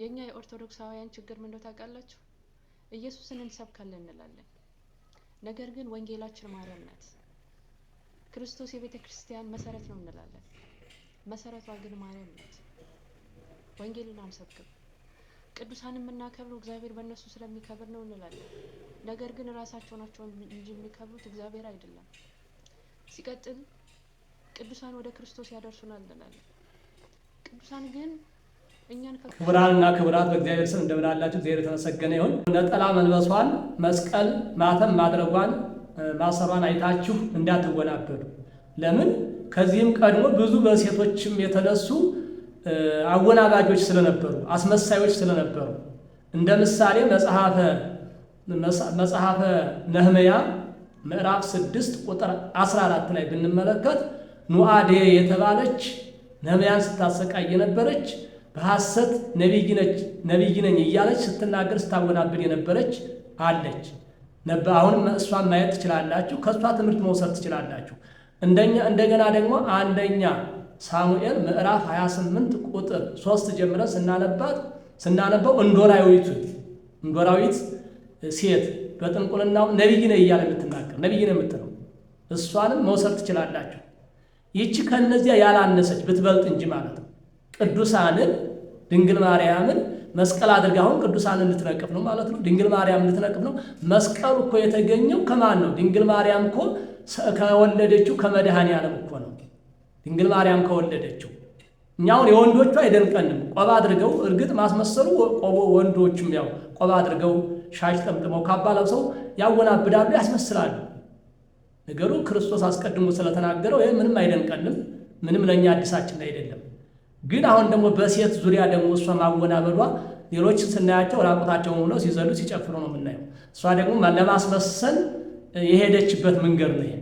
የኛ የኦርቶዶክሳውያን ችግር ምን እንደሆነ ታውቃላችሁ? ኢየሱስን እንሰብካለን እንላለን፣ ነገር ግን ወንጌላችን ማርያም ናት። ክርስቶስ የቤተ ክርስቲያን መሰረት ነው እንላለን፣ መሰረቷ ግን ማርያም ናት። ወንጌልን አንሰብክም። ቅዱሳንን የምናከብረው እግዚአብሔር በእነሱ ስለሚከብር ነው እንላለን፣ ነገር ግን ራሳቸው ናቸው እንጂ የሚከብሩት እግዚአብሔር አይደለም። ሲቀጥል ቅዱሳን ወደ ክርስቶስ ያደርሱናል እንላለን፣ ቅዱሳን ግን ክቡራንና ክቡራት በእግዚአብሔር ስም እንደምን አላችሁ? እግዚአብሔር የተመሰገነ ይሁን። ነጠላ መልበሷን መስቀል ማተም ማድረጓን ማሰሯን አይታችሁ እንዳትወናበዱ። ለምን? ከዚህም ቀድሞ ብዙ በሴቶችም የተነሱ አወናባጆች ስለነበሩ፣ አስመሳዮች ስለነበሩ እንደ ምሳሌ መጽሐፈ ነህምያ ምዕራፍ 6 ቁጥር 14 ላይ ብንመለከት ኑአዴ የተባለች ነህምያን ስታሰቃይ የነበረች በሐሰት ነቢይ ነኝ እያለች ስትናገር ስታወናብድ የነበረች አለች። አሁንም እሷን ማየት ትችላላችሁ፣ ከእሷ ትምህርት መውሰድ ትችላላችሁ። እንደገና ደግሞ አንደኛ ሳሙኤል ምዕራፍ 28 ቁጥር 3 ጀምረን ስናነበው እንዶራዊት ሴት በጥንቁልናው ነቢይ ነኝ እያለ የምትናገር ነቢይ ነው የምትለው እሷንም መውሰድ ትችላላችሁ። ይቺ ከነዚያ ያላነሰች ብትበልጥ እንጂ ማለት ነው። ቅዱሳንን ድንግል ማርያምን መስቀል አድርጋ አሁን ቅዱሳንን ልትነቅፍ ነው ማለት ነው። ድንግል ማርያም ልትነቅፍ ነው። መስቀሉ እኮ የተገኘው ከማን ነው? ድንግል ማርያም እኮ ከወለደችው ከመድኃኔዓለም እኮ ነው። ድንግል ማርያም ከወለደችው እኛውን የወንዶቹ አይደንቀንም። ቆባ አድርገው እርግጥ ማስመሰሉ ወንዶችም ያው ቆባ አድርገው ሻሽ ጠምጥመው ካባ ለብሰው ያወናብዳሉ፣ ያስመስላሉ። ነገሩ ክርስቶስ አስቀድሞ ስለተናገረው ይሄ ምንም አይደንቀንም፣ ምንም ለኛ አዲሳችን አይደለም። ግን አሁን ደግሞ በሴት ዙሪያ ደግሞ እሷ ማወናበዷ ሌሎችን ስናያቸው ራቁታቸውን ሆነው ሲዘሉ ሲጨፍሩ ነው የምናየው። እሷ ደግሞ ለማስመሰል የሄደችበት መንገድ ነው ይሄ።